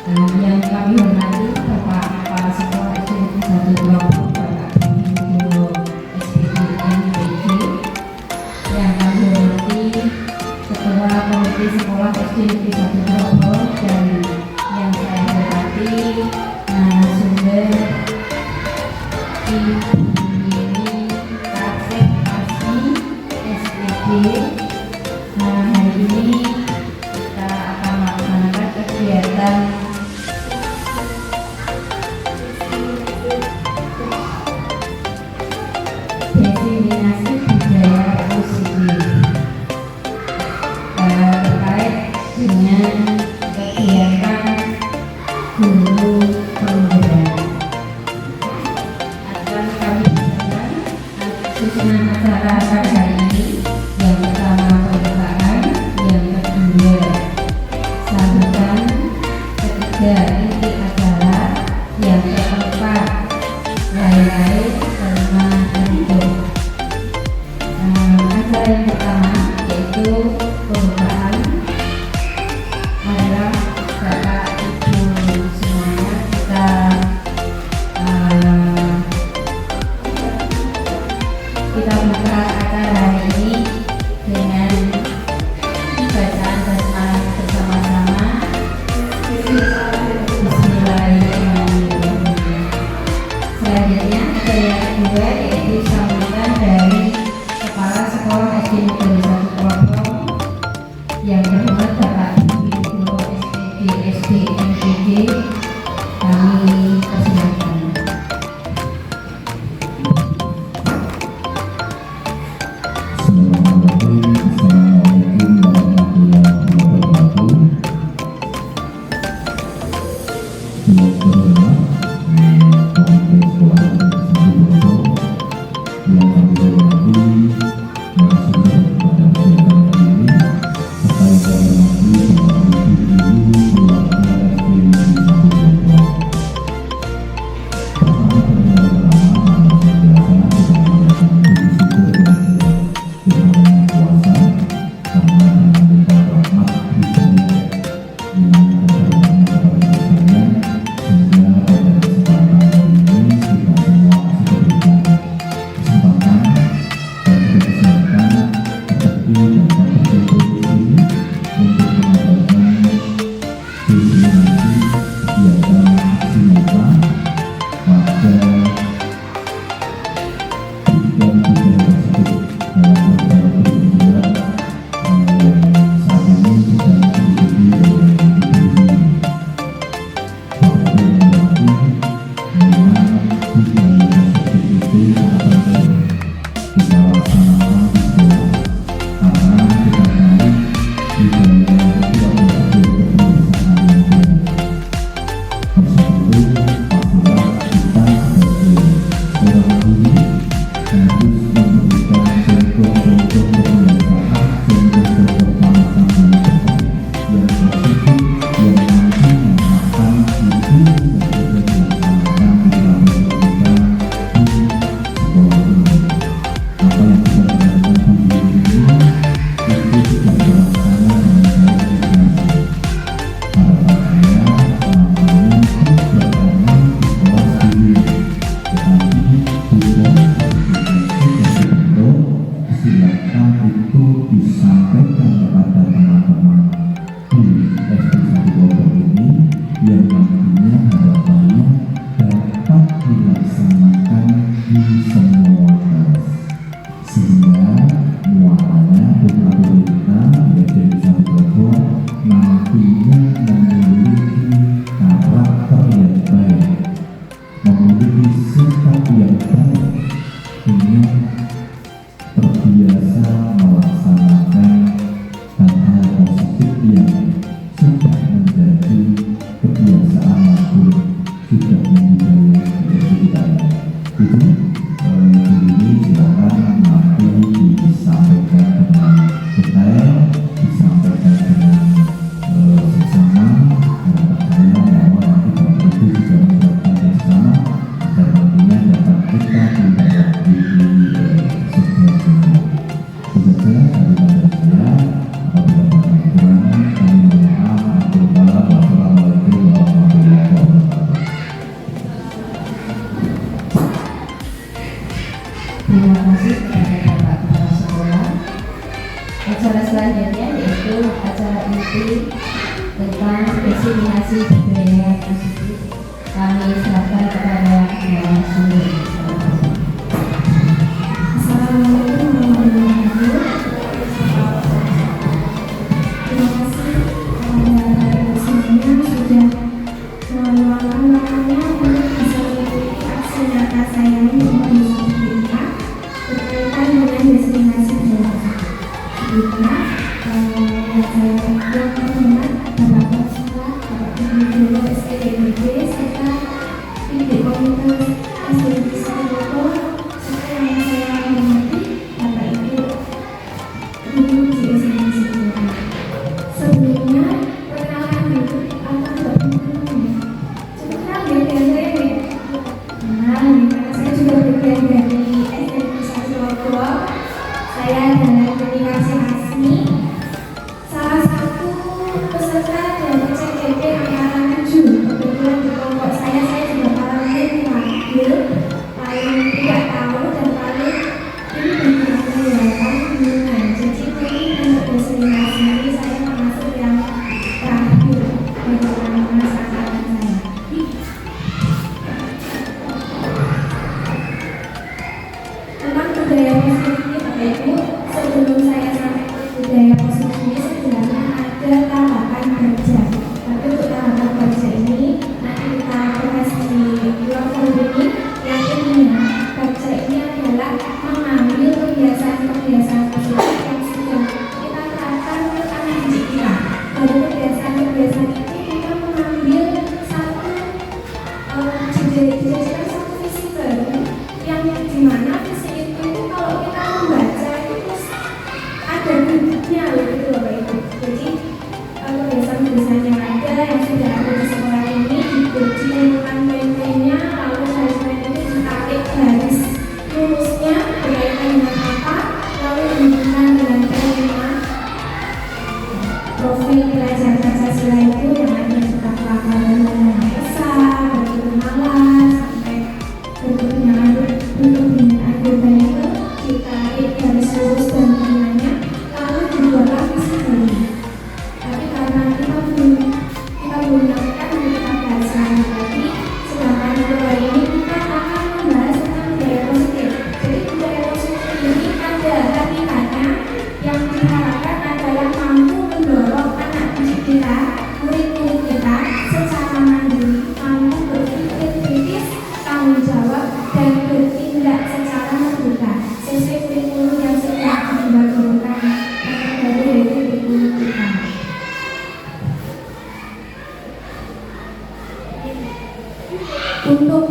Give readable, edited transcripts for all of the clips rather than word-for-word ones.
Yang kami hormati Bapak Kepala Sekolah SD Negeri 1 Grogol, Bapak Guru SPD NPJ. Yang kami hormati Ketua Komite Sekolah SD Negeri 1 Grogol, dan yang saya hormati narasumber Ibu Yeni Kasep Asmi SPD. Hari ini kita akan melaksanakan kegiatan diseminasi budaya musik terkait dengan kegiatan guru penggerak. Akan kami bacakan susunan acara pada hari ini. Yang pertama pembukaan, yang kedua sambutan, ketiga inti acara, yang keempat lain-lain, kelima penutup. Acara yang pertama yaitu pembukaan adalah Bapak Ibu semuanya, kita buka acara hari ini dengan bacaan basmalah bersama-sama. Bismillahirrahmanirrahim. Selanjutnya acara yang kedua yaitu sambutan dari Kepala Sekolah SD Negeri 1 Grogol yang terhormat Bapak Guru SPD NPJ. Kami persilakan. mengerti tentang spesifikasi budaya positif, kami serahkan kepada narasumber. Assalamualaikum warahmatullahi wabarakatuh. Terima kasih kepada semuanya sudah meluangkan waktunya untuk bisa mengikuti aksi nyata saya untuk membantu kita berkaitan dengan destinasi budaya. Sebelumnya, yang saya hormat Bapak Kepala, Bapak Guru SPDMB serta Ibu Komite SDG Satu, serta yang saya hormati Bapak Ibu Guru di SDG Satu. Sebelumnya, perkenalan dulu akan berpenuh. Cukup ramai ya. Nah, karena saya juga bagian dari SDG Satu. Saya adalah Denikasi Asmi, salah satu peserta dari CGP angkatan 7. Kebetulan di kelompok saya juga paling wakil, paling tidak tahu dan paling ini berkegiatan hubungan. Jadi ini untuk destinasi ini saya termasuk yang terakhir bagaimana masyarakat saya. Tentang budaya positif ini Bapak Ibu, sebelum saya sampai ke budaya positif ini sebenarnya ada tahapan kerja. Tapi untuk tahapan kerja ini nanti kita bahas di luar ini. Yang intinya kerja ini adalah mengambil kebiasaan-kebiasaan positif yang sudah kita terapkan ke anak didik kita. Dari kebiasaan-kebiasaan itu kita mengambil satu jejak satu visi baru yang dimana visi itu kalau kita membaca itu ada bentuknya gitu Bapak Ibu. Jadi kebiasaan-kebiasaan yang ada yang sudah ada di sekolah ini dikumpulkan poin-poinnya, lalu garis-garis itu ditarik garis lurusnya berkaitan dengan apa, lalu dihubungkan dengan tema profil pelajar Pancasila itu yang ada di pelajaran mengenai pesan, berkenalan sampai berkenalan anggota itu ditarik garis lurus dan temannya, lalu dibuatlah visi baru. Tapi karena kita belum melakukan kita bahas lagi, sedangkan kedua ini kita akan membahas tentang budaya positif. Jadi budaya positif ini ada hakikatnya yang diharapkan adalah mampu mendorong anak didik kita, murid-murid kita secara mandiri, mampu berpikir kritis, tanggung jawab, dan bertindak secara terbuka sesuai kurikulum yang sudah dibangunkan dari kurikulum kita. Untuk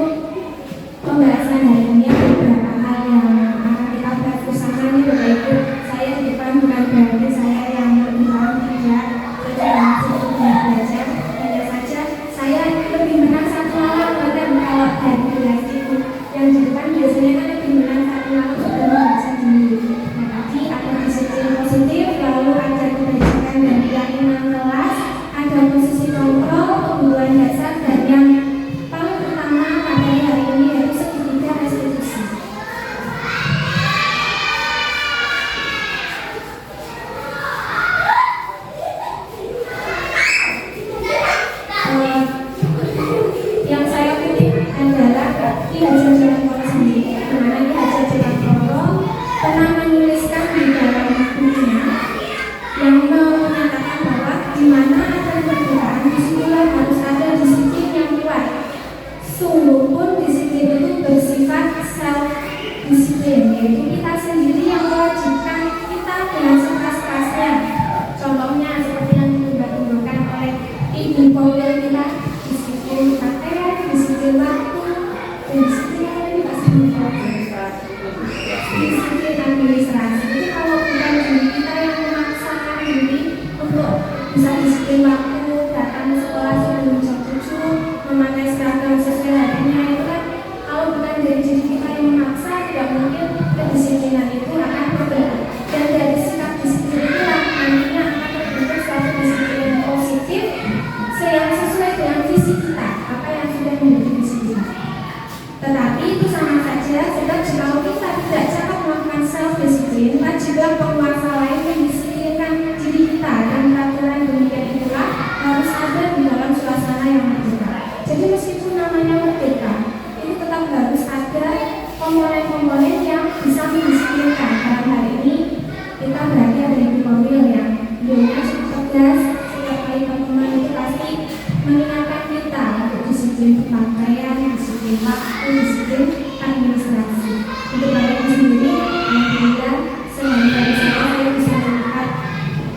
pembahasan hari ini beberapa hal yang akan kita bahas bersama nih Bapak Ibu. Saya di depan bukan berarti saya yang lebih tahu tidak, saya langsung tidak belajar. Hanya saja saya lebih menang satu alat bahkan kalau dari kelas itu yang di depan biasanya kan lebih menang satu alat sudah membaca dulu. Nah tadi ada disiplin positif, lalu ada kebijakan dan keyakinan kelas, ada posisi kontrol, kebutuhan dasar, dan yang paling utama pada hari ini yaitu segitiga restitusi. Yang saya kutip adalah Ki Hajar Dewantara sendiri, di mana Ki Hajar Dewantara pernah menuliskan di dalam bukunya yang menyatakan bahwa di mana ada perbedaan disitulah harus ada disiplin yang kuat. Sungguh pun disiplin itu bersifat self disiplin, yaitu kita sendiri yang mewajibkan kita dengan sekeras-kerasnya. Contohnya seperti yang ditunjukkan oleh Ibu Paulil kita, disiplin pakaian, disiplin waktu, dan disiplin apa lagi Pak disiplin administrasi. Itu kalau bukan diri kita yang memaksakan diri untuk bisa disiplin waktu, datang ke sekolah sebelum jam 7, memakai seragam sesuai harinya, itu kan kalau bukan dari diri kita yang memaksa, tidak mungkin kedisiplinan itu akan berbentuk. Dan dari sikap disiplin itulah nantinya akan terbentuk suatu disiplin positif yang sesuai dengan visi kita, apa yang sudah menjadi visi kita. Tetapi itu sama saja sebab jika kita tidak cepat melakukan self disiplin, juga penguasa lain mendisiplinkan diri kita dan peraturan demikian disiplin pemakaian, disiplin waktu, disiplin administrasi. Untuk hal ini sendiri, alhamdulillah selain dari saya bisa melihat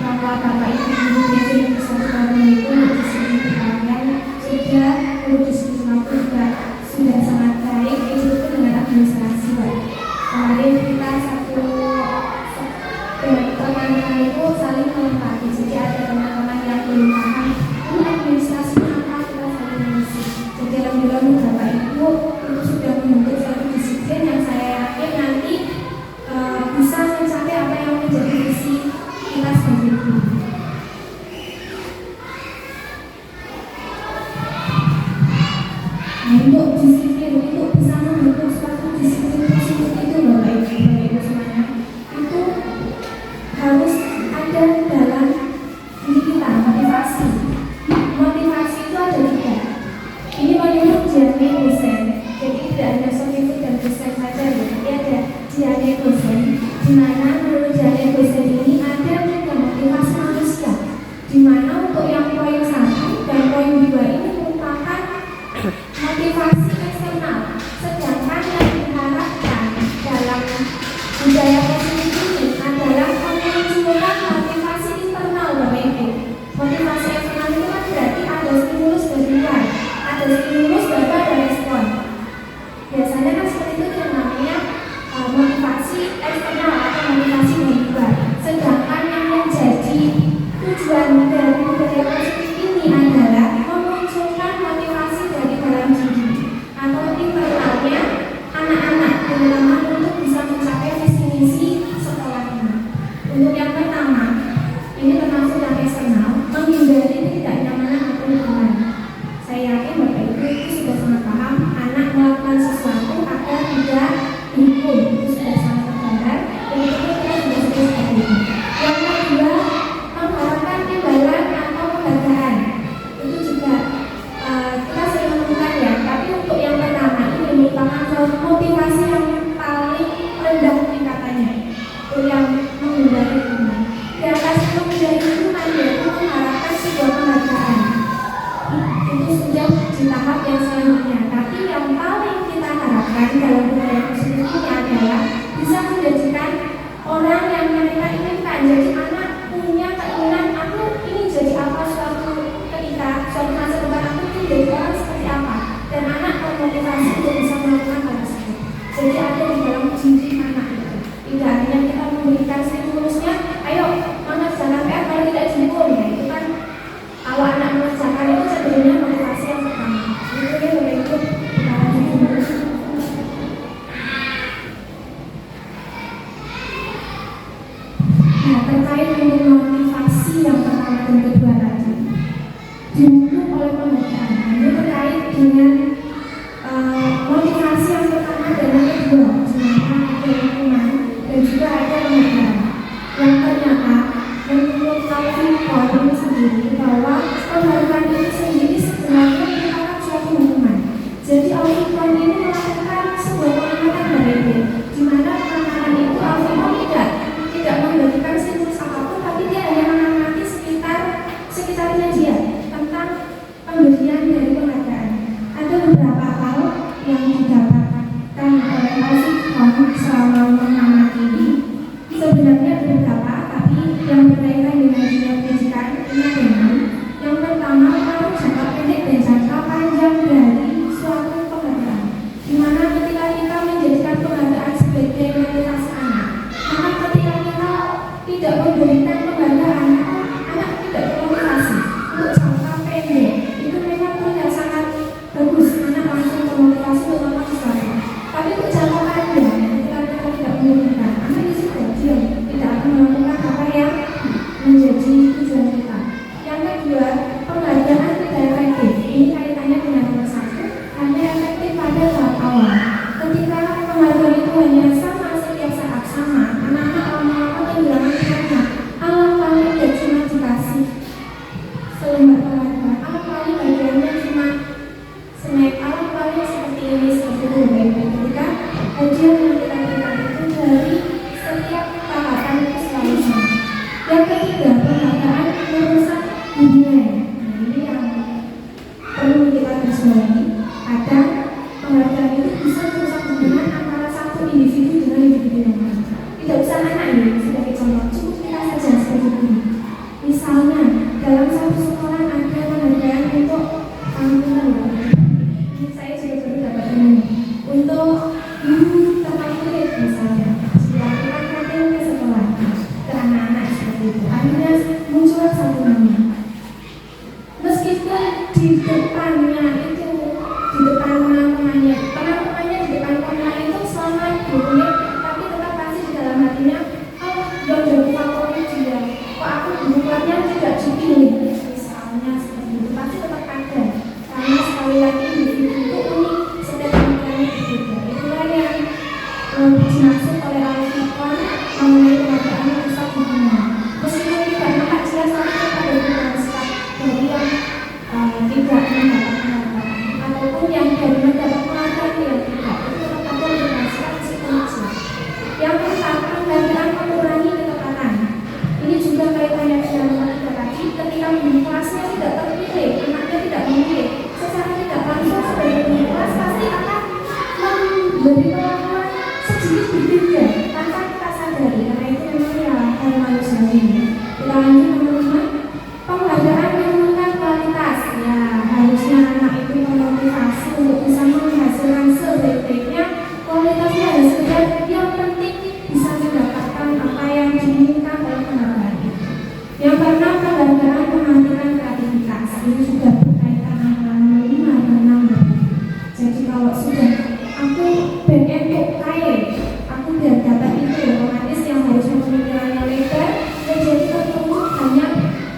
bahwa Bapak Ibu guru yang bersatu tahun itu disiplin pemakaian sudah disiplin waktu juga sudah sangat baik. Itu pun dengan administrasi, Pak. Kemarin kita satu teman-teman itu saling melengkapi. Jadi ada teman-teman yang belum paham ini administrasi apa, kita saling mengisi. Jadi alhamdulillah Bapak Ibu itu sudah membentuk satu disiplin yang saya yakin nanti bisa mencapai apa yang menjadi visi kita sebagai guru. Nah, untuk disiplin itu bisa membentuk suatu disiplin tersebut itu Bapak Ibu semuanya itu harus ada dalam diri kita. Motivasi itu ada tiga. Ini menurut Diane Dosen. Jadi tidak hanya Sofifu dan Dosen saja, tapi ada Diane Dosen. Di mana menurut Diane Dosen ini ada tiga motivasi manusia. Di mana untuk yang poin 1 dan poin 2 ini merupakan motivasi eksternal. Sedangkan yang diharapkan dalam budaya positif ini adalah memunculkan motivasi internal, Bapak Ibu. Motivasi eksternal itu kan berarti ada stimulus dari luar, ada stimulus baru ada respon. Biasanya kan seperti itu yang namanya motivasi eksternal atau motivasi dari luar. Sedangkan yang menjadi tujuan dari budaya positif ini adalah memunculkan motivasi dari dalam diri atau internalnya anak-anak terutama untuk bisa mencapai visi misi sekolah ini. Untuk yang pertama, ini termasuk yang eksternal, menghindari tidak nyamanan atau lingkungan. Saya yakin Bapak Ibu itu sudah sangat paham anak melakukan sesuatu agar tidak dihukum, itu sudah sangat tergambar. Dan itu kita sudah sebut seperti itu. Yang kedua, mengharapkan imbalan atau penghargaan. Itu juga kita sering menemukan ya. Tapi untuk yang pertama ini merupakan motivasi yang paling rendah tingkatannya. Itu yang menghindari lingkungan. Di atas menghindari lingkungan yaitu mengharapkan sebuah penghargaan. Itu sudah di tahap yang selanjutnya. Tapi yang paling kita harapkan dalam budaya positif ini adalah bisa menjadikan orang yang mereka inginkan. Jadi anak punya keinginan, aku ingin jadi apa suatu ketika suatu masa depan, aku ingin jadi orang seperti apa. Dan anak termotivasi untuk bisa melakukan hal tersebut. Jadi ada di dalam diri anak itu. Tidak hanya kita memberikan stimulusnya, ayo mengerjakan PR kalau tidak dihukum, ya itu kan kalau anak mengerjakan itu sebenarnya motivasi yang pertama. Itu dia boleh ikut kita lanjut dulu. Nah, terkait dengan motivasi yang pertama dan kedua tadi didukung oleh penghargaan. Ini terkait dengan motivasi yang pertama dan yang kedua, dimana ada lingkungan dan juga ada penghargaan. Yang ternyata menurut Taufik ini sendiri bahwa penghargaan itu sendiri sebenarnya merupakan suatu hukuman. Jadi Taufik ini melakukan sebuah pengamatan dari di mana pengamatan itu Taufik tidak memberikan stimulus apapun, tapi dia hanya mengamati sekitarnya dia tentang pemberian dari penghargaan. Ada beberapa hal yang didapatkan oleh Taufik selama mengamati ini. Sebenarnya beberapa, tapi yang berkaitan dengan dunia pendidikan ini adalah yang pertama pengaruh jangka pendek dan jangka panjang dari suatu penghargaan. Di mana ketika kita menjadikan penghargaan sebagai motivasi anak, maka ketika kita tidak memberikan penghargaan, anak tidak termotivasi. Untuk jangka pendek itu memang terlihat sangat bagus, anak langsung termotivasi untuk melakukan sesuatu. Tapi untuk jangka panjang, ketika kita tidak memberikan, anak di situ diam, tidak akan melakukan apa yang menjadi tujuan kita. Yang kedua, penghargaan tidak efektif. Ini kaitannya dengan nomor 1, hanya efektif pada tahap awal. Ketika penghargaan itu hanya sama setiap saat sama, anak-anak lama-lama kehilangan minatnya. Alangkah tidak cuma dikasih selembar penghargaan, alangkah bagiannya cuma snack, alangkah seperti ini, seperti itu. Ketika hadiah yang kita berikan itu dari setiap tahapan itu selalu sama. Yang ketiga, penghargaan merusak hubungan. Nah, ini yang perlu kita garisbawahi. Kadang penghargaan itu bisa merusak hubungan antara satu individu dengan individu yang lain. Tidak usah anak ini sebagai contoh, cukup kita saja sebagai guru. Misalnya dalam satu sekolah ada penghargaan untuk tanggungan, ini saya juga baru dapat ini untuk guru terpapit misalnya, dilakukan pelatihan ke sekolah ke anak-anak seperti itu. Akhirnya muncul satu nama. Meskipun di depannya itu, di depan penampungannya di depan penampungan itu selama 2 menit, tapi tetap pasti di dalam hatinya, oh yang jadi favorit dia, kok aku bukunya tidak dipilih, misalnya seperti itu, pasti tetap ada. Karena sekali lagi individu itu unik, setiap pemikirannya berbeda. Itulah yang dimaksud oleh Al-Quran mengenai penghargaan yang rusak hubungan. Meskipun tidak nampak jelas, tapi tetap ada sikap dari yang tidak mendapat penghargaan, ataupun yang dari mendapat penghargaan yang tidak, itu tetap ada dengan sikap psikologis. Yang keempat, penghargaan mengurangi ketepatan. Ini juga kaitannya dengan nomor 3 tadi, ketika guru kelasnya tidak terpilih, anaknya tidak memilih, secara tidak langsung sebagai guru kelas pasti akan memberi perlakuan sedikit berbeda tanpa kita sadari, karena itu memang ya hal manusiawi. Kita lanjut nomor 5, penghargaan menurunkan kualitas. Ya, harusnya anak itu memotivasi untuk bisa menghasilkan sebaik-baiknya, kualitasnya harus sekedar, yang penting bisa mendapatkan apa yang diinginkan oleh penghargaan itu. Yang keenam, penghargaan mematikan kreativitas. Ini juga berkaitan antara 5 dan 6. Jadi kalau sudah aku pengen kok kaya, aku biar dapat itu, otomatis yang harusnya pemikirannya lebar menjadi tertutup hanya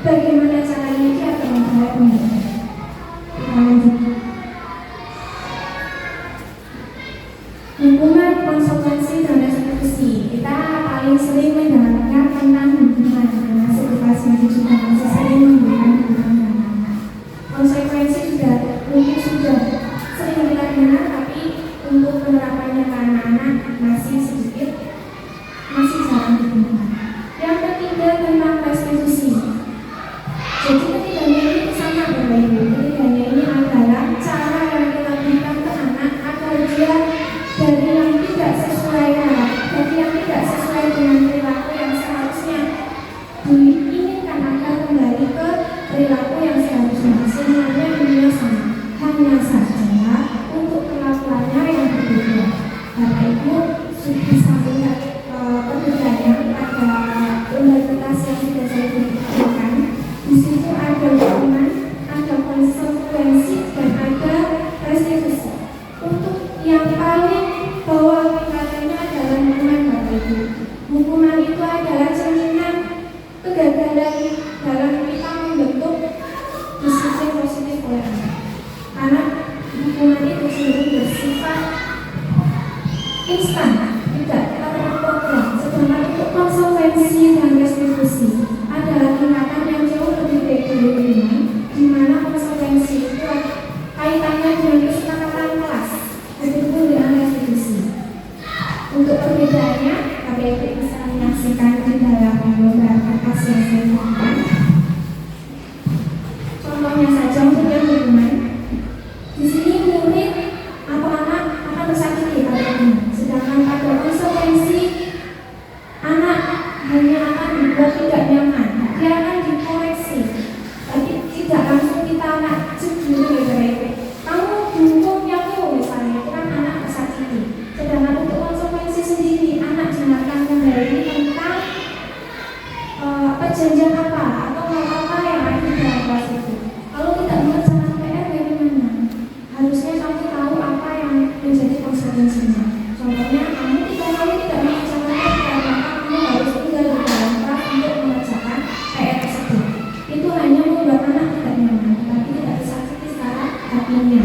bagaimana caranya dia akan memperoleh penghargaan. Kita lanjut. Hubungan, konsekuensi, dan restitusi. Kita paling sering mendengarkan tentang hubungan, termasuk di kelas ini juga masih sering menggunakan hubungan dan anak. Konsekuensi mungkin sudah sering kita dengar, tapi untuk penerapannya ke anak-anak masih sedikit, masih jarang digunakan. Yang ketiga, tentang restitusi. Jadi ketiganya ini sama Bapak Ibu. Ketiganya ini adalah cara yang kita berikan ke anak agar dia dari yang tidak sesuai dengan perilaku yang seharusnya diinginkan agar kembali ke perilaku yang seharusnya. Sebenarnya dunia sama, hanya saja untuk perlakuannya yang berbeda. Bapak Ibu bisa melihat perbedaannya pada universitas yang sudah saya berikan. Di situ ada hukuman, ada konsekuensi, dan ada restitusi. Untuk yang paling bawah tingkatannya adalah hukuman, Bapak Ibu. Hukuman itu adalah cerminan kegagalan dalam kita membentuk disiplin positif oleh anak. Karena hukuman itu sendiri bersifat instan, tidak kita terprogram. Sedangkan untuk konsekuensi dan restitusi adalah tingkatan yang jauh lebih baik dari hukuman, di mana konsekuensi itu kaitannya dengan kesepakatan kelas, begitu dengan restitusi. Untuk perbedaannya, KPP bisa menyaksikan di dalam gambar kertas yang saya buatkan. Contohnya saja untuk yang hukuman, di sini murid atau anak akan tersakiti pada hukuman, sedangkan pada konsekuensi anak hanya akan dibuat tidak nyaman, dia akan dikoreksi. Tapi tidak langsung kita anak cemburu gitu. Kamu dihukum yang misalnya, itu kan anak tersakiti. Sedangkan untuk konsekuensi sendiri, anak diingatkan kembali tentang perjanjian apa atau hal apa yang ada di dalam kelas itu. Kalau tidak mengerjakan PR bagaimana? Harusnya kamu tahu apa yang menjadi konsekuensinya. Contohnya, kamu 3 kali tidak mengerjakan PR, maka kamu harus tinggal di dalam kelas untuk mengerjakan PR tersebut. Itu hanya membuat anak tidak nyaman, tapi tidak disakiti secara hatinya.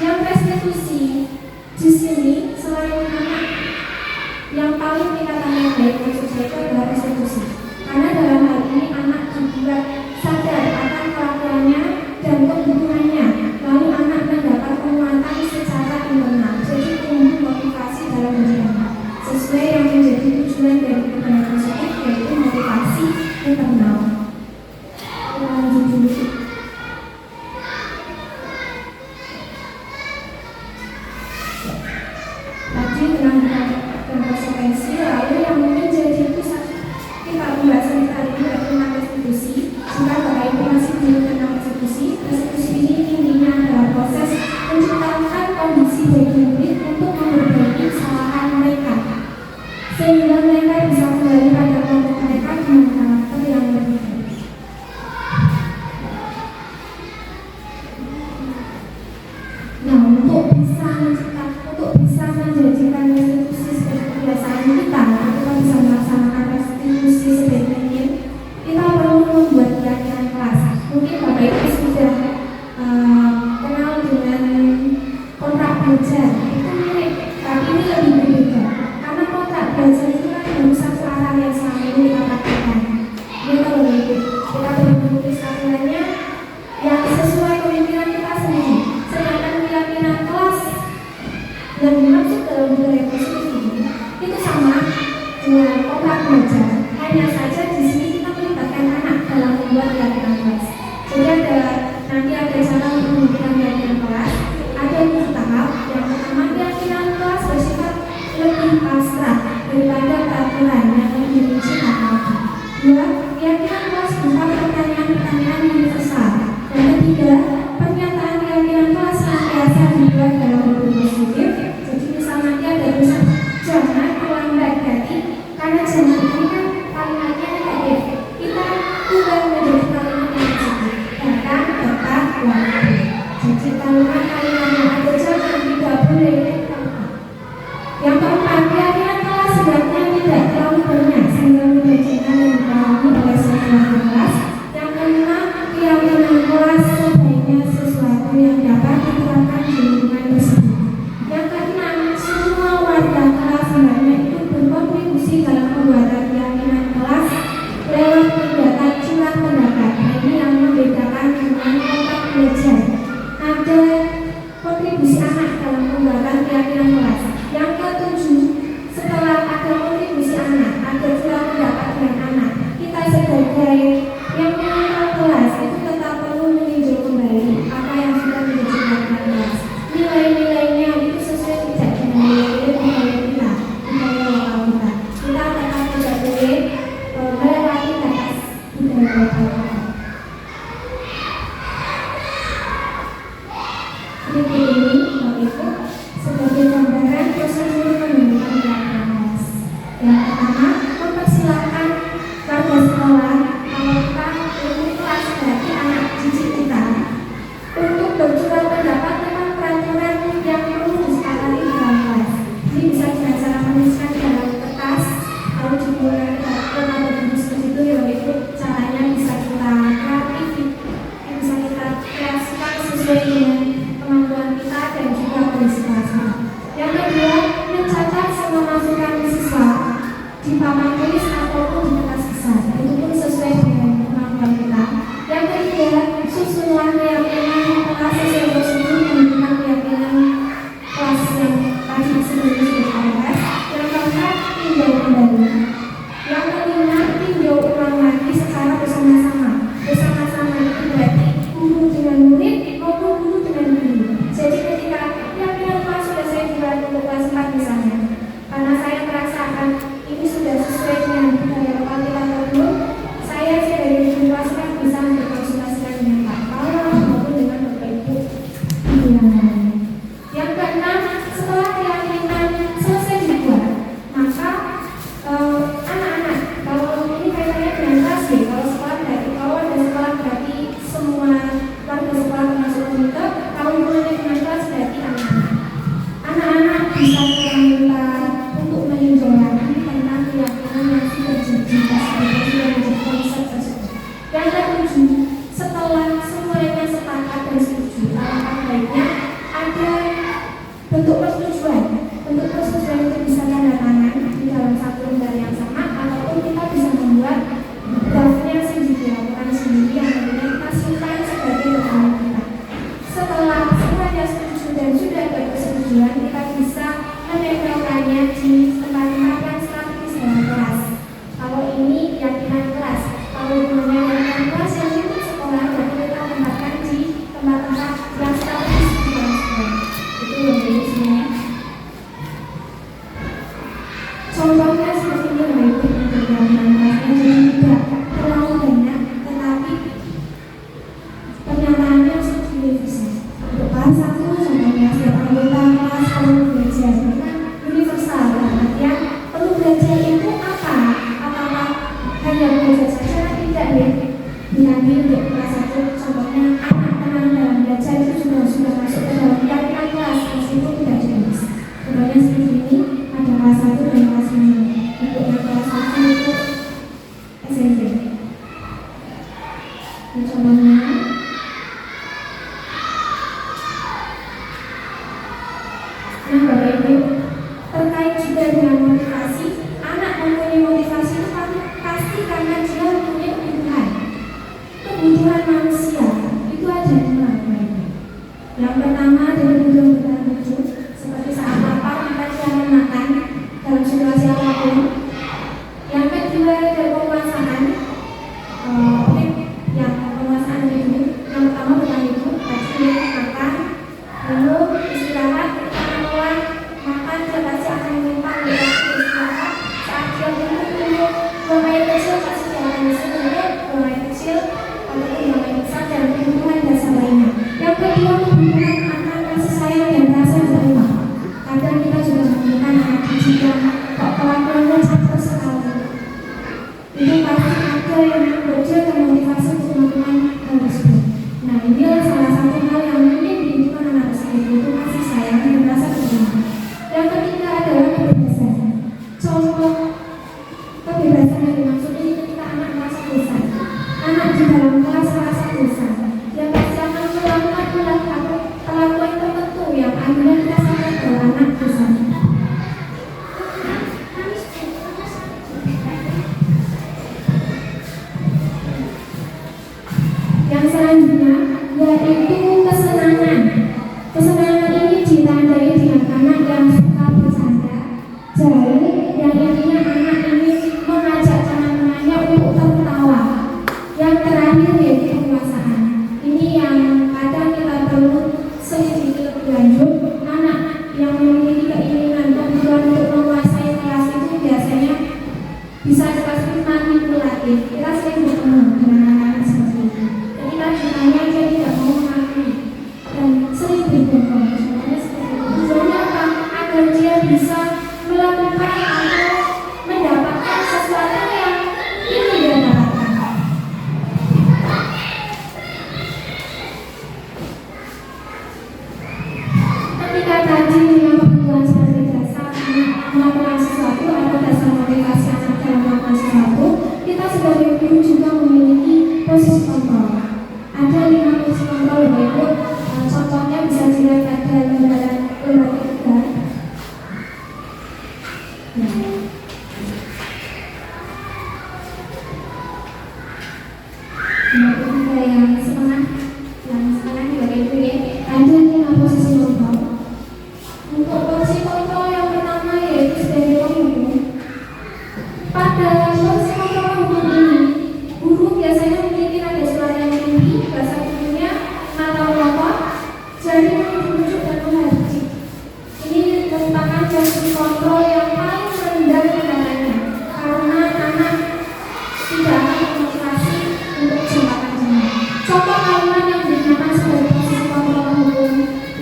Yang restitusi di sini selain anak, yang paling tingkatannya baik maksud saya itu adalah restitusi. Karena dalam hal ini anak dibuat sadar akan kelakuannya dan kebutuhannya, lalu anak mendapat penguatan secara internal. Jadi tumbuh motivasi dalam diri anak sesuai yang menjadi tujuan dari hubungan positif, yaitu motivasi internal. Lanjut dulu. dinamakan dan konsekuensi. Lalu yang mungkin jadi pusat kita pembahasan kali ini adalah tentang restitusi. Jika Bapak Ibu masih belum tentang restitusi, restitusi ini intinya adalah proses menciptakan kondisi bagi murid untuk memperbaiki kesalahan mereka, sehingga mereka bisa kembali pada kelompok mereka dengan karakter yang lebih baik. Nah, untuk bisa menjadikan restitusi sebagai kebiasaan kita bisa melaksanakan restitusi sebaik mungkin, kita perlu membuat keyakinan kelas. Mungkin Bapak Ibu sudah kenal dengan kontrak belajar, itu mirip, tapi ini lebih berbeda. Karena kontrak belajar itu kan baru satu arah yang selama ini kita praktekkan. Ini kalau begitu, kita perlu menulis aturannya yang sesuai pemikiran kita sendiri. Sedangkan keyakinan kelas yang dimaksud dalam budaya positif ini itu sama dengan kontrak belajar. Hanya saja di sini kita melibatkan anak dalam membuat keyakinan kelas. Jadi nanti ada cara untuk memberikan keyakinan kelas. Ada yang tahap. Yang pertama, keyakinan kelas bersifat lebih abstrak daripada peraturan yang lebih rinci atau dua, keyakinan kelas berupa pertanyaan-pertanyaan universal. Yang ketiga, pernyataan keyakinan kelas senantiasa dibuat dalam bentuk positif. Jadi misalnya nanti ada tulisan jangan ulang lagi, karena jangan ini kan kalimatnya negatif. Kita ubah menjadi kalimat yang positif. Datang, waktu. Jadi kalimat-kalimat yang ada jangan tidak boleh. Yang keempat, keyakinan kelas sebaiknya tidak terlalu banyak sehingga menjadikan yang dipahami oleh semua kelas. Yang kelima, keyakinan kelas sebaiknya sesuatu yang dapat diterapkan di lingkungan tersebut. Yang keenam, semua warga kelas sebaiknya ikut berkontribusi dalam pembuatan keyakinan kelas lewat kegiatan curah pendapat. Ini yang membedakan dengan kontrak belajar. Ada kontribusi anak dalam pembuatan keyakinan kelas. Yang ketujuh, setelah ada kontribusi anak, ada curah pendapat dengan anak, kita sebagai yang mengontrol kelas itu tetap perlu meninjau kembali apa yang sudah menjadi keyakinan kelas. Nilai-nilainya itu sesuai tidak dengan nilai-nilai budaya kita, budaya lokal kita. Kita tetap tidak boleh melewati batas budaya lokal kita. Berikut ini Bapak Ibu sebagai gambaran prosedur pembentukan keyakinan kelas. Yang pertama, mempersilahkan warga sekolah kalau kita untuk kelas berarti anak didik kita untuk bercurah pendapat tentang peraturan yang perlu disepakati di dalam kelas. Ini bisa dengan cara menuliskan di dalam kertas atau di bulan atau di seperti itu. Ya itu caranya bisa kita kreatif, bisa kita kreasikan sesuai dengan kemampuan kita dan juga kondisi kelasnya. Yang kedua, mencatat semua masukan siswa di papan tulis ataupun di kertas besar. Itu pun sesuai dengan kemampuan kita. Yang ketiga, susunlah keyakinan kelas sesuai prosedur pembentukan keyakinan kelas yang tadi sebelumnya sudah dibahas. Yang keempat, tinjau kembali. Yang kelima, tinjau ulang lagi secara bersama-sama. Bersama-sama itu berarti guru dengan murid maupun guru dengan guru. Jadi ketika keyakinan kelas sudah saya buat untuk kelas 4 misalnya, karena saya merasakan ini sudah sesuai dengan budaya lokal kita atau belum, saya sebagai guru kelas 4 bisa berkonsultasikan dengan Pak Paula maupun dengan Bapak Ibu yang lain. Yang keenam, setelah keyakinan selesai dibuat, maka anak-anak, kalau ini kaitannya dengan kelas B, kalau sekolah berarti kalau ada sekolah berarti semua warga sekolah termasuk komite, kalau hubungannya dengan kelas berarti anak-anak. Anak-anak bisa kita minta untuk meninjau lagi tentang keyakinan yang sudah jadi konsep tersebut. Yang ketujuh, setelah semuanya sepakat dan setuju, alangkah baiknya ada bentuk persetujuan. Bentuk persetujuan itu bisa tanda tangan di dalam satu lembar yang sama, ataupun kita bisa membuat draftnya sendiri, laporan sendiri yang kemudian kita simpan sebagai dokumen kita. Setelah semuanya setuju dan sudah ada persetujuan, kita bisa menempelkannya di tempat-tempat yang strategis dalam kelas. Kalau ini keyakinan kelas, kalau hubungannya dengan kelas yang lingkup sekolah, berarti kita tempatkan di tempat-tempat yang strategis di dalam sekolah. Itu yang dari semuanya. perlu belajar karena universal banget ya. Perlu belajar itu apa? Apakah hanya belajar saja? Tidak ya. Nanti untuk kelas 1 contohnya anak tenang dalam belajar itu sudah masuk ke dalam yang kelas meskipun tidak jelas. Contohnya seperti ini ada kelas 1 dan kelas 5. Untuk yang kelas 1 itu SMP. Ini contohnya. Nah, Bapak Ibu, terkait juga dengan motivasi, anak mempunyai motivasi itu pasti karena dia mempunyai kebutuhan manusia. Itu ada 5, Bapak Ibu. Yang pertama dari kebutuhan bertahan hidup, seperti saat lapar maka dia akan makan dalam situasi apapun. Yang kedua dari penguasaan, yang penguasaan itu yang pertama bertahan hidup, pasti dia makan, lalu istirahat. Makan dia pasti akan menyimpan di istirahat. Saat dia buang air kecil pasti dia akan bisa buang air kecil ataupun buang air besar dan kebutuhan dasar lainnya. Yang kedua kebutuhan akan kasih sayang dan rasa terima. Kadang kita juga menemukan anak kecil yang kelakuannya campur sekali. Itu pasti ada yang bekerja dan motivasi untuk melakukan hal tersebut. Nah, ini salah satu hal yang mungkin dibutuhkan anak tersebut, itu kasih sayang dan rasa terima. Yang ketiga adalah kebebasan. Contoh kebebasan yang dimaksud ini ketika anak merasa bosan. Anak di dalam kelas merasa bosan. Dia pasti akan melakukan kelakuan tertentu yang akhirnya kita sadar bahwa anak bosan. Yang selanjutnya yaitu kesenangan. Kesenangan ini ditandai dengan anak yang suka bercanda, jari, yang intinya anak ini mengajak teman-temannya untuk tertawa. Yang terakhir yaitu penguasaan. Ini yang kadang kita perlu selidiki lebih lanjut. Anak yang memiliki keinginan kebutuhan untuk menguasai kelas itu biasanya bisa seperti manipulatif. Kita sering bertemu dengan anak-anak seperti itu. Ketika ditanya dia tidak mau mengakui dan sering berbohong. Tujuannya apa? Agar dia bisa melakukan atau mendapatkan sesuatu yang ingin dia dapatkan. Ketika tadi dengan kebutuhan seperti dasar melakukan sesuatu atau dasar motivasi anak dalam melakukan sesuatu, kita sebagai guru juga memiliki posisi kontrol. Ada 5 posisi kontrol, yaitu contohnya bisa dilihat ada lembaga 3. Yang setengah juga itu ya. Ada 5 posisi kontrol. Untuk posisi kontrol yang pertama yaitu sebagai pemimpin. Pada posisi kontrol hukum ini, guru biasanya memiliki nada suara yang tinggi, bahasa tubuhnya atau lompat, jari menunjuk dan menghadap. Ini merupakan posisi kontrol yang paling rendah tingkatannya karena anak tidak akan memotivasi untuk jangka panjang. Contoh kalimat yang digunakan sebagai posisi kontrol hukum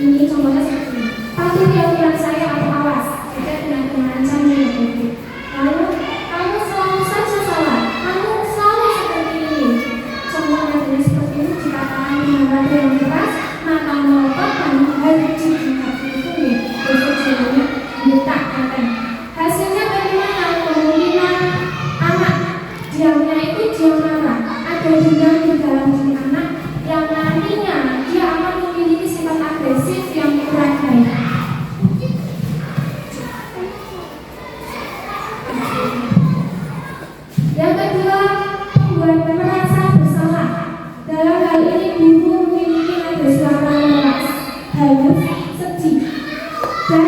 ini contohnya seperti ini. Patuhi aturan saya atau awas, jika dengan mengancam negatif. Lalu kamu selalu saja salah, kamu selalu seperti ini. Contoh adalah seperti ini. Jika tangan dengan batu yang keras, maka melotot dan harus diangkat itu ya. Besok jadinya diletakkan. Hasilnya bagaimana? Kemungkinan anak diamnya itu diam marah. Ada dendam di dalam diri anak yang nantinya dia akan memiliki sifat agresif yang kurang baik. Yang kedua, membuat merasa bersalah. Dalam hal ini guru memiliki nada suara keras, halus, sedih, dan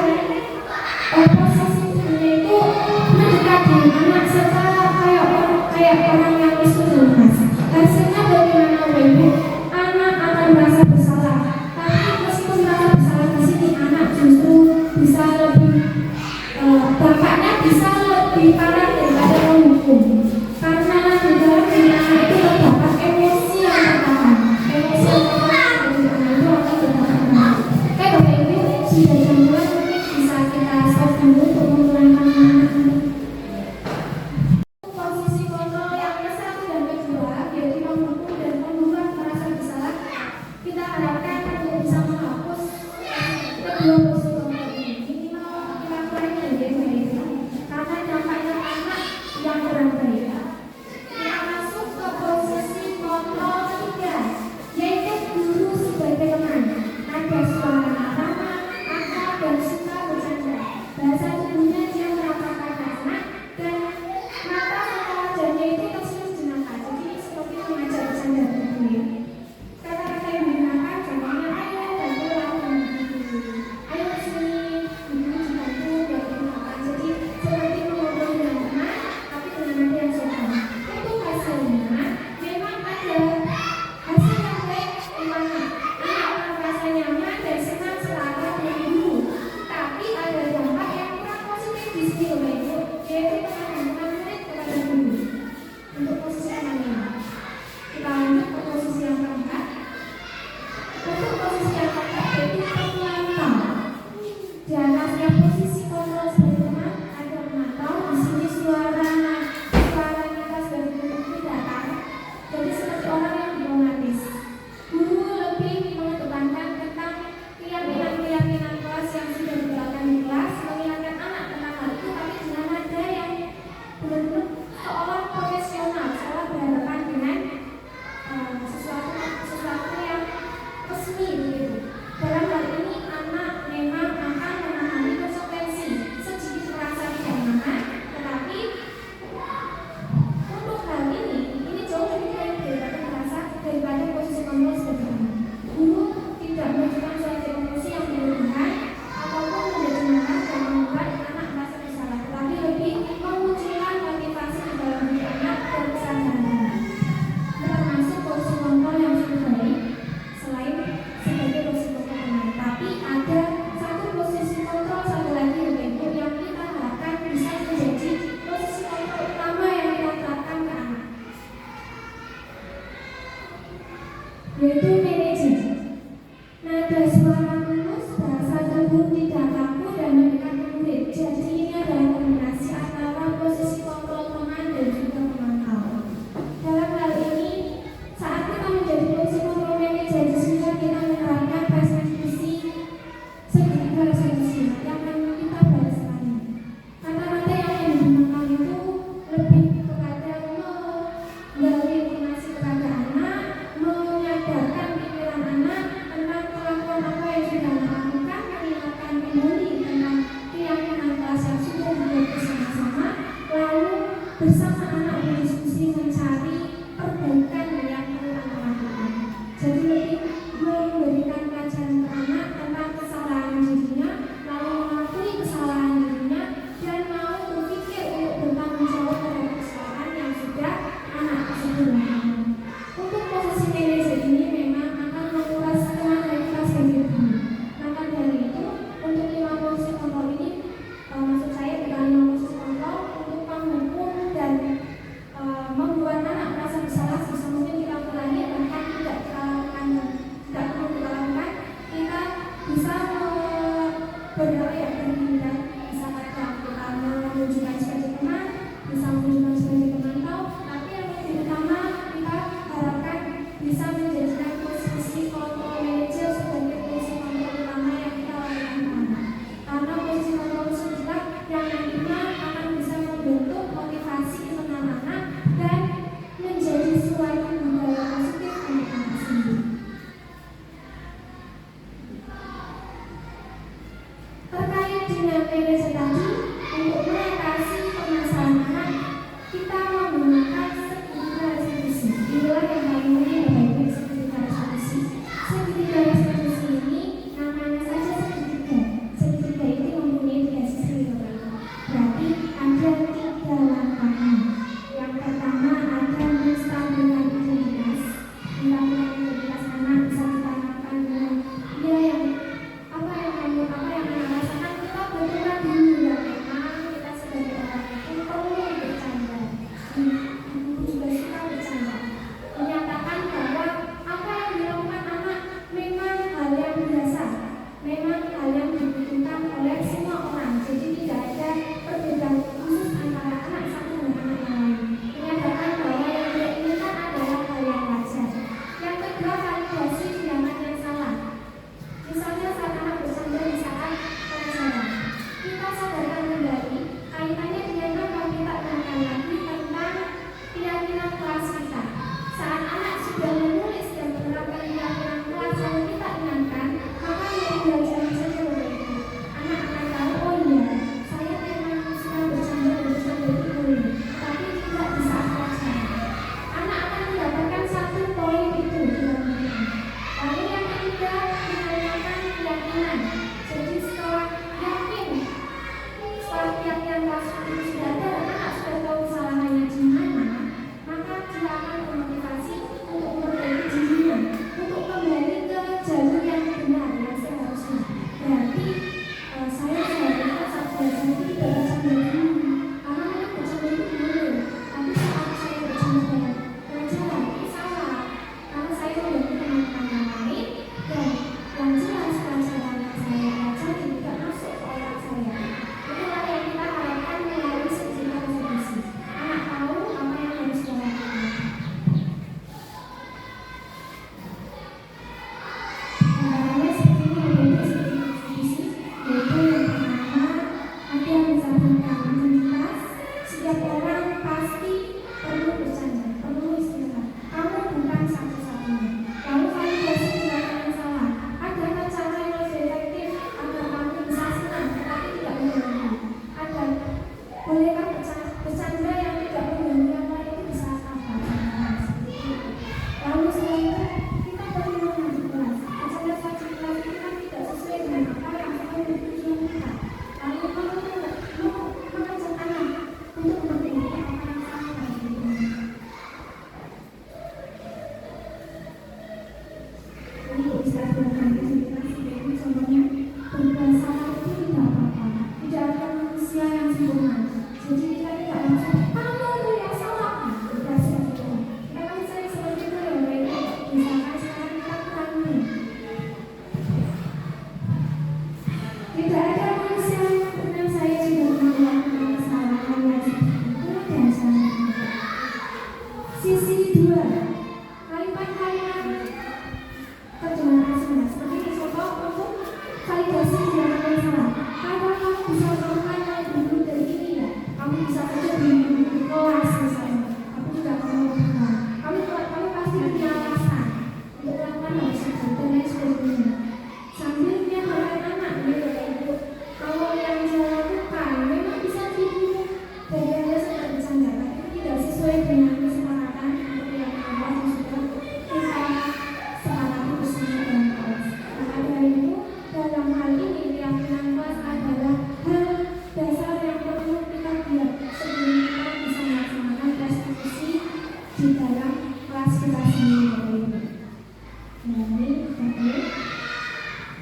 posisinya itu mendekat dengan anak serta kayak orang yang isu lemas. Hasilnya bagaimana, Ibu? Anak akan merasa bersalah. Tapi meskipun merasa bersalah di sini, anak justru bisa lebih bapaknya bisa lebih parah daripada menghukum. Karena di dalam diri anak itu terdapat emosi yang tertahan. Emosi yang tertahan dari anak itu akan tertahan. Bapak Ibu sudah jam 2. bergaul yang bergiliran, bisa kadang kita menunjukkan sebagai teman, bisa menunjukkan sebagai pemantau, tapi yang lebih utama kita harapkan bisa menjadikan posisi kontrol manager sebagai posisi kontrol utama yang kita lakukan ke anak. Karena posisi kontrol itulah yang nantinya akan bisa membentuk motivasi untuk anak-anak dan menjadi suatu budaya positif anak-anak sendiri. Terkait dengan manajer tadi, untuk mengatasi permasalahan anak, kita menggunakan segitiga restitusi. Inilah yang paling penting bagi segitiga restitusi. Segitiga restitusi ini namanya saja segitiga. Segitiga ini mempunyai 3 sisi. Berarti ada 3 langkahnya. Yang pertama ada menstabilkan identitas. Menstabilkan identitas anak bisa kita lakukan dengan dia yang apa yang anak rasakan. Kita berdoa dulu ya, memang kita sebagai orang itu perlu bercanda. Ibu juga suka bercanda. Menyatakan bahwa apa yang dilakukan anak memang hal yang biasa, memang hal yang dibutuhkan oleh semua orang. Jadi tidak ada perbedaan khusus antara anak satu dan anak yang lain. Menyatakan bahwa yang dia inginkan adalah hal yang wajar. Yang kedua, validasi tindakan yang salah. Misalnya saat anak bercanda di saat pelajaran, kita sadarkan kembali kaitannya dengan apa kita ingatkan lagi tentang keyakinan kelas kita. Saat anak sudah menulis dan menerapkan keyakinan kelas yang kita ingatkan, maka yang belajar saja begitu. Anak akan tahu, oh iya, saya memang suka bercanda dan bercanda itu boleh, tapi tidak di saat pelajaran. Anak akan mendapatkan 1 poin itu dalam hidupnya. Lalu yang ketiga, menanyakan keyakinan. Jadi setelah keyakinan kelas itu sudah ada dan anak sudah tahu kesalahannya di mana, maka dia akan memotivasi untuk memperbaiki dirinya, untuk kembali ke jalur yang benar, yang seharusnya. Berarti saya seharusnya saat belajar itu tidak bercanda dulu, karena memang bercanda itu boleh. Tapi saat saya bercanda dengan pelajaran itu salah, karena saya membantu teman-teman yang lain dan yang jelas pelajaran yang saya pelajari tidak masuk ke otak saya. Itulah yang kita harapkan melalui segitiga restitusi. Anak tahu apa yang harus dilakukan. Caranya seperti ini menjadi segitiga restitusi, yaitu yang pertama ada menstabilkan identitas. Setiap orang pasti perlu bercanda, perlu istirahat. Kamu bukan satu-satunya. Lalu validasi tindakan yang salah. Adakah cara yang lebih efektif agar kamu bisa senang tetapi tidak mengganggu? Ada. Bolehkah bercanda yang tidak mengganggu yang lain itu bisa apa? Lalu setelah itu kita bagaimana di kelas? Bercanda saat di kelas itu kan tidak sesuai dengan apa yang kita tujuan kita. Lalu kamu mengajak anak untuk memperbaiki apa yang salah pada dirinya. Jadi bisa dilakukan identitas, yaitu contohnya berbuat salah itu tidak apa-apa. Tidak ada manusia yang sempurna. Jadi kita tidak langsung kamu itu yang salah. Tidak seperti itu. Kita kan sering seperti itu ya, yaitu misalkan sekarang kita kurangi. Tidak ada manusia yang sempurna. Saya juga pernah melakukan kesalahan yang seperti itu dan saya sisi 2, kalimat-kalimat terjemahan aslinya seperti ini. Contoh untuk validasi tindakan yang salah. Kadang kamu bisa melakukan yang dulu dari ini ya. Kamu bisa saja di kelas misalnya. Aku juga kamu melakukan. Kamu pasti punya alasan untuk melakukan hal tersebut dan lain sebagainya. Sambil menyadarkan anak, ya ibu, kalau yang saya lakukan memang bisa dibunuh dari Anda sedang bercanda, tapi itu tidak sesuai dengan kesepakatan untuk yang awal yang sudah kita sepakati bersama dalam kelas. Maka dari itu, dalam hal ini keyakinan kelas adalah hal dasar yang perlu kita lihat sebelum kita bisa melaksanakan restitusi di dalam kelas kita sendiri.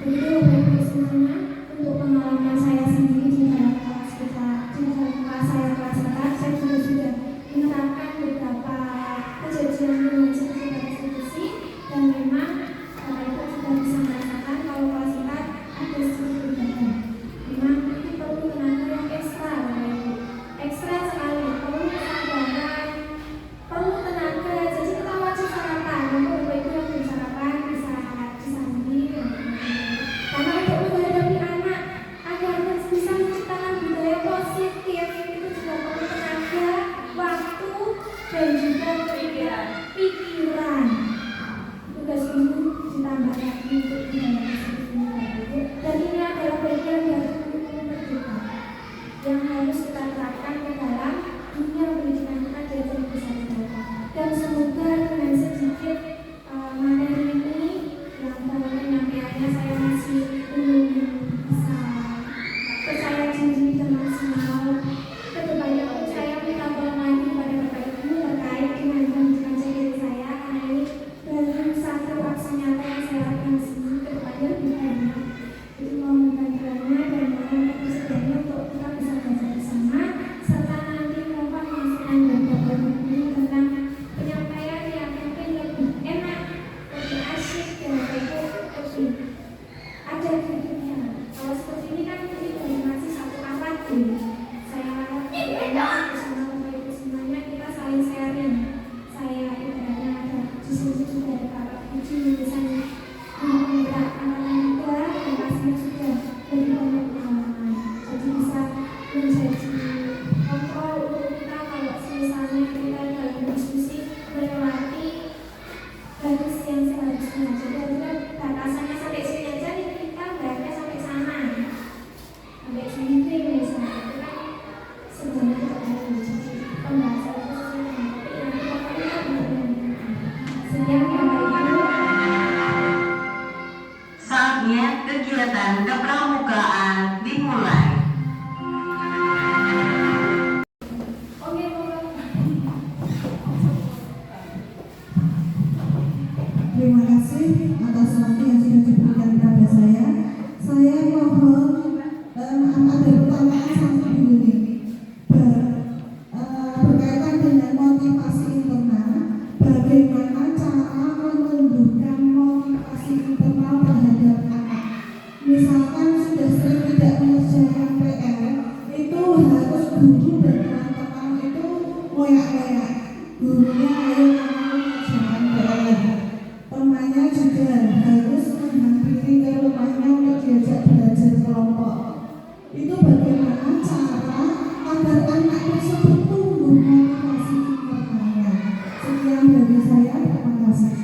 Begitu Bapak semuanya, untuk pengalaman saya sendiri di dalam kelas kita, di dalam kelas saya juga sudah menerapkan beberapa kejadian dengan segitiga restitusi dan memang Bapak Ibu sudah bisa merasakan kalau kelas kita ada sedikit berbeda. pramukaan dimulai. Terima kasih atas waktu yang sudah diberikan kepada saya. Saya mohon ada pertanyaan satu dulu nih. Berkaitan dengan motivasi internal, bagaimana cara menumbuhkan motivasi internal terhadap anak? Misalkan sudah sering tidak mengerjakan PR, itu harus guru dan teman-teman itu ngoyak-ngoyak. Gurunya ayo kamu mengerjakan PR. Temannya juga harus menghampiri ke rumahnya untuk diajak belajar kelompok. Itu bagaimana cara agar anak tersebut tumbuh motivasi internalnya. Sekian dari saya, terima kasih.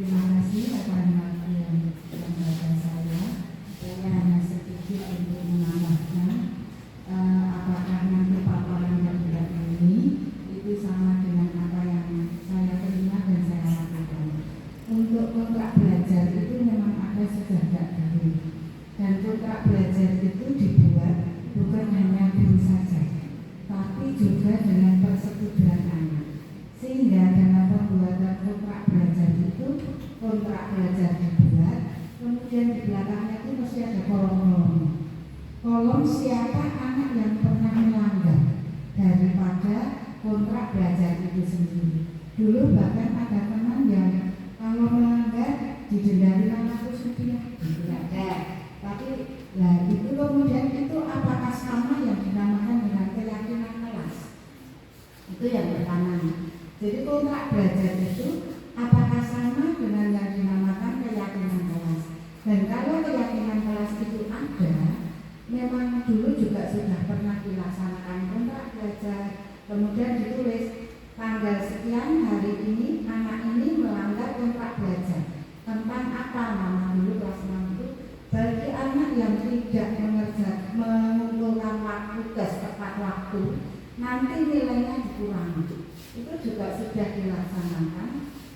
Terima kasih rekan-rekan yang membaca saya hanya sedikit untuk menambahkan apakah nanti paparan yang bulan ini itu sama dengan apa yang saya terima dan saya lakukan. Untuk kontrak belajar itu memang ada sejak dahulu, dan kontrak belajar itu dibuat bukan hanya guru saja, tapi juga dengan persetujuan anak. Sehingga dalam pembuatan kontrak belajar itu, kontrak belajar dibuat, kemudian di belakangnya itu mesti ada kolom-kolom. Kolom siapa anak yang pernah melanggar daripada kontrak belajar itu sendiri. Dulu bahkan ada teman yang kalau melanggar didenda Rp500, itu ada. Tapi lah itu kemudian itu apakah sama yang dinamakan dengan keyakinan kelas? Itu yang pertama. Jadi kontrak belajar itu apakah sama dengan yang dinamakan keyakinan kelas? Dan kalau keyakinan kelas itu ada, memang dulu juga sudah pernah dilaksanakan kontrak belajar, kemudian ditulis tanggal sekian hari ini anak ini melanggar kontrak belajar tentang apa, nama dulu kelas 6 itu bagi anak yang tidak mengumpulkan waktu tepat waktu nanti nilainya dikurangi. Itu juga sudah dilaksanakan.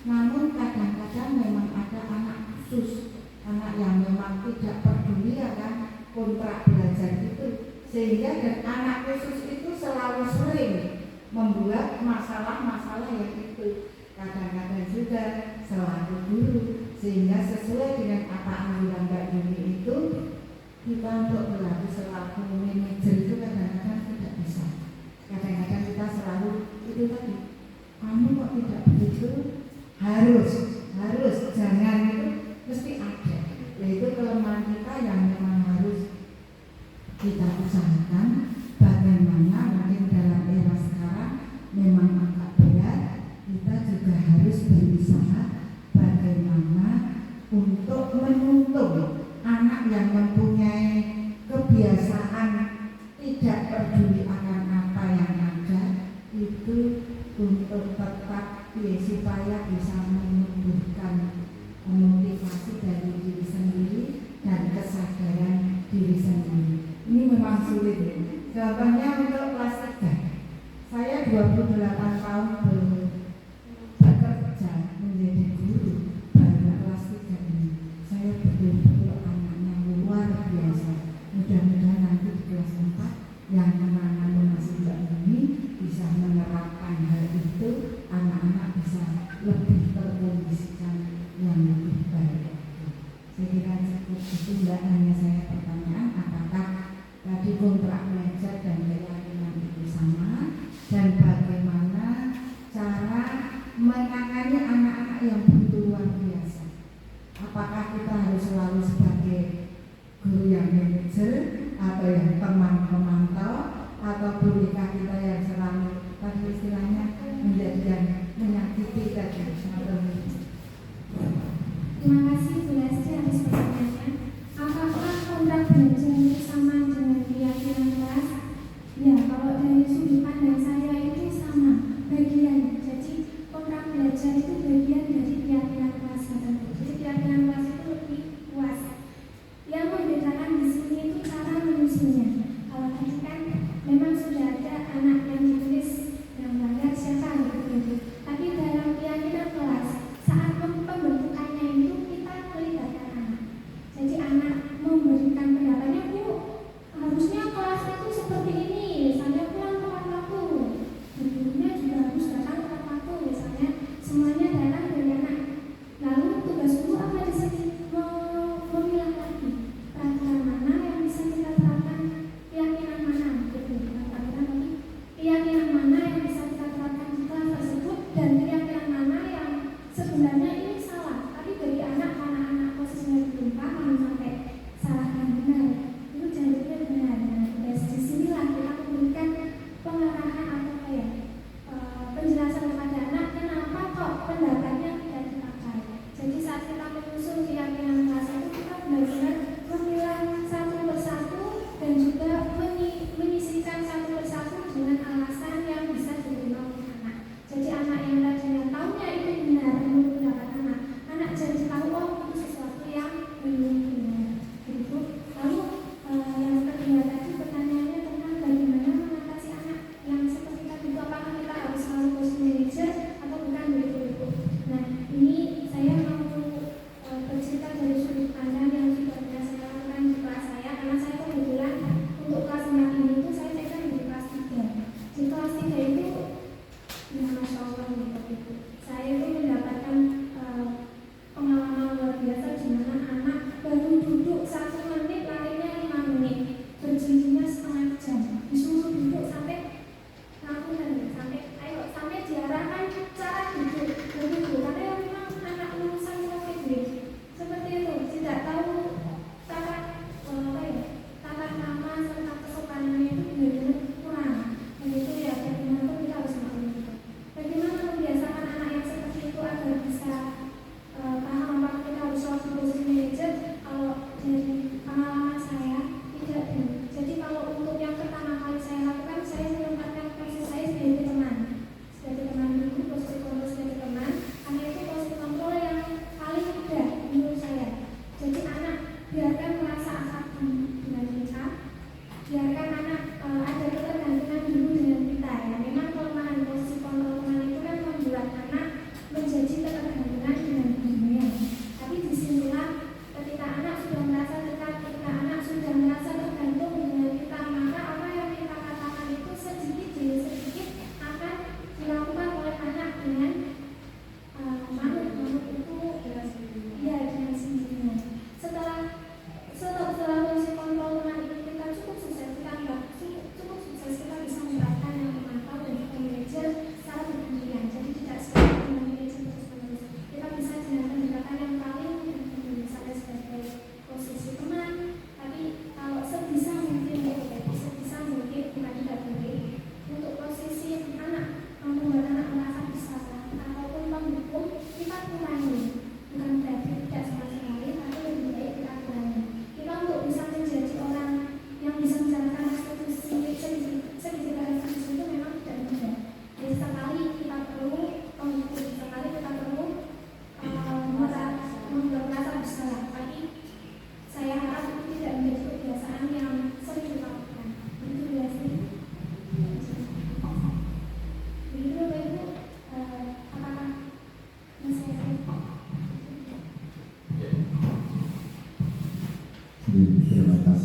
Namun kadang-kadang memang ada anak khusus, anak yang memang tidak peduli akan kontrak belajar itu, sehingga dan anak khusus itu selalu sering membuat masalah-masalah yang itu kadang-kadang juga selalu guru, sehingga sesuai dengan apa anjuran Mbak Yuni itu kita untuk berlaku selaku manajer itu kadang-kadang tidak bisa. Kadang-kadang kita selalu itu tadi, kamu kok tidak begitu, harus jangan, itu mesti ada. Yaitu kelemahan kita yang memang harus kita usahakan. Bagaimana mungkin dalam era sekarang memang agak berat, kita juga harus berusaha bagaimana untuk menuntut anak yang mempunyai kebiasaan tidak peduli akan apa yang ada itu untuk tetap supaya bisa menumbuhkan motivasi dari diri sendiri dan kesadaran diri sendiri. Ini memang sulit. Contohnya untuk kelas 3, saya 28 tahun bekerja menjadi guru, baru kelas 3 ini saya betul-betul anaknya luar biasa. Mudah-mudahan nanti di kelas 4 yang menangani masih ini bisa menerapkan hal itu, anak-anak bisa lebih terkondisikan yang lebih baik. Saya kira cukup itu, Mbak. Hanya saya pertanyaan apakah tadi kontrak belajar dan keyakinan itu sama, dan bagaimana cara menangani anak-anak yang butuh luar biasa. Apakah kita harus selalu sebagai guru yang manajer atau yang teman pemantau, atau bolehkah kita yang selalu tadi istilahnya menjadi yang menyakiti tadi? Terima kasih Bu Lesti atas pertanyaannya. Apakah kontrak belajar itu sama dengan keyakinan kelas? Ya, kalau dari sudut pandang saya itu sama bagian. Jadi kontrak belajar itu bagian dari keyakinan kelas tertentu. Jadi keyakinan kelas itu lebih luas. Yang membedakan di sini itu cara menyusunnya. Kalau tadi kan memang sudah ada anak yang ditulis yang melanggar siapa gitu. Tapi dalam keyakinan kelas saat pembentukannya itu kita melibatkan anak. Jadi anak memberikan pendapatnya, Bu, harusnya kelas itu seperti ini, misalnya pulang tepat waktu, gurunya juga harus datang tepat waktu, misalnya semuanya datang dari anak. Lalu tugas guru apa di sini? Memilah lagi peraturan mana yang bisa kita terapkan, keyakinan mana, gitu. Keyakinan mana yang bisa kita terapkan di kelas tersebut, dan keyakinan mana yang sebenarnya ini salah, tapi bagi anak, karena anak posisinya belum paham sampai salah dan benar, itu jalurnya benar. Nah, dari sinilah kita memberikan pengarahan atau penjelasan kepada anak kenapa kok pendapatnya tidak dipakai. Jadi saat kita menyusun keyakinan kelas itu, kita benar-benar memilah satu persatu dan juga menyisihkan satu persatu dengan alasan yang bisa diterima oleh anak. Jadi anak yang tadinya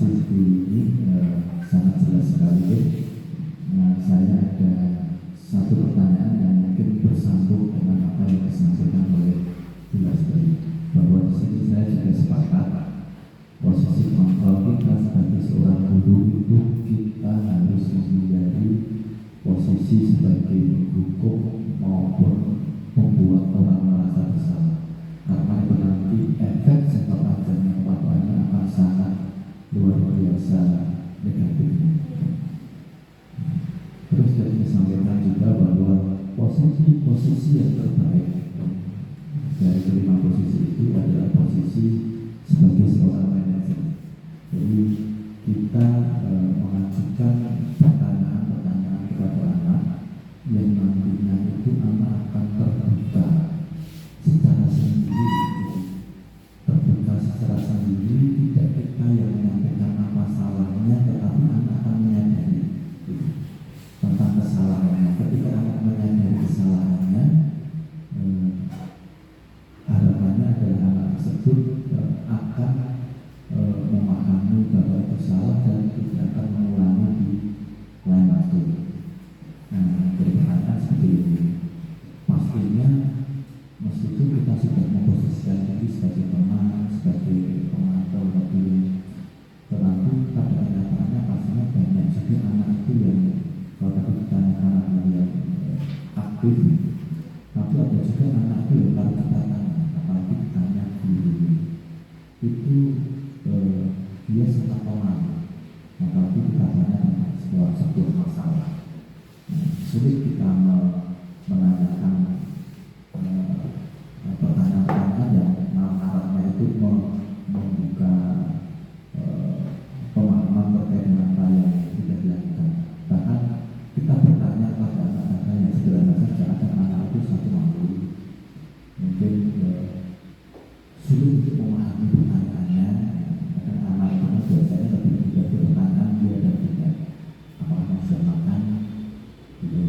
presentasi ini sangat jelas sekali. Nah, saya ada satu pertanyaan yang mungkin bersambung dengan apa yang disampaikan oleh Bu Lastri, bahwa di sini saya juga sepakat posisi kontrol kita sebagai seorang guru itu kita harus menghindari posisi sebagai hukum maupun membuat orang merasa bersalah, karena itu nanti efek jangka panjangnya kepadanya akan sangat luar biasa negatifnya. Terus saya sampaikan juga bahwa posisi yang terbaik dari kelima posisi itu adalah posisi sebagai seorang manajer. Jadi kita mengajukan pertanyaan-pertanyaan kepada anak yang nantinya itu anak akan terbuka secara sendiri, terbuka secara sendiri, tidak kita yang menyampaikan apa salahnya, tetapi anak akan menyadari tentang kesalahannya. Ketika anak menyadari kesalahannya, harapannya adalah anak tersebut akan memahami bahwa itu salah dan tidak akan mengulangi di lain waktu. Nah, pertanyaan seperti ini. Pastinya meskipun kita sudah memposisikan diri sebagai teman, sebagai pemantau, tetapi pada kenyataannya pastinya banyak juga anak itu yang kalau tadi ditanyakan anak yang aktif, tapi ada juga anak itu yang kalau kita tanya, apalagi ditanya guru itu dia sangat pemalu, apalagi kita tanya tentang sebuah masalah. Sulit kita menanyakan pertanyaan-pertanyaan yang arahnya itu membuka pemahaman terkait dengan apa yang tidak dilakukan. Bahkan kita bertanya pada anak-anak yang sederhana saja, ada anak itu satu waktu mungkin sulit untuk memahami pertanyaannya. Dan anak itu biasanya lebih menjadi pertanyaan dia dan tidak apakah sudah makan gitu.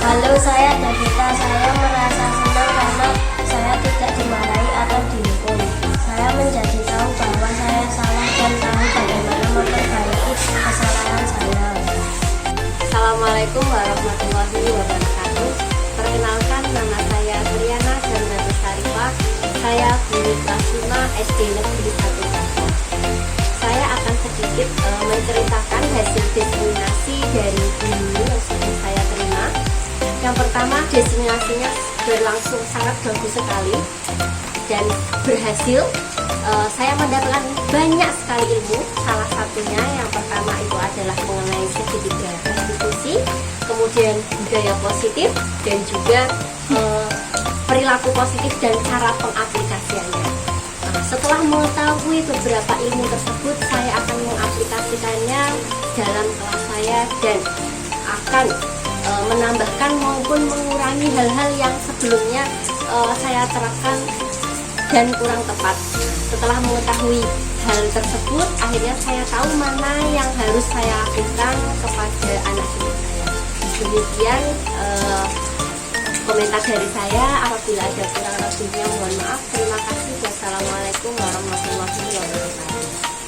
Halo, saya Davita. Saya merasa senang karena saya tidak dimarahi atau dihukum. Saya menjadi tahu bahwa saya salah dan tahu bagaimana memperbaiki kesalahan saya. Assalamualaikum warahmatullahi wabarakatuh. Perkenalkan, nama saya Triana Darmata Sarifah. Saya guru kelas 5 SD Negeri 1 Jakarta. Saya akan sedikit menceritakan hasil designasi dari guru yang sudah saya terima. Yang pertama, designasinya berlangsung sangat bagus sekali dan berhasil. Saya mendapatkan banyak sekali ilmu. Salah satunya yang pertama itu adalah mengenai segitiga konstitusi, kemudian budaya positif, dan juga perilaku positif dan cara pengaplikasiannya. Setelah mengetahui beberapa ilmu tersebut, saya akan mengaplikasikannya dalam kelas saya dan akan menambahkan maupun mengurangi hal-hal yang sebelumnya saya terapkan dan kurang tepat. Setelah mengetahui hal tersebut, akhirnya saya tahu mana yang harus saya lakukan kepada anak didik saya. Demikian komentar dari saya. Apabila ada kurang lebihnya, mohon maaf. Terima kasih. Wassalamualaikum warahmatullahi wabarakatuh.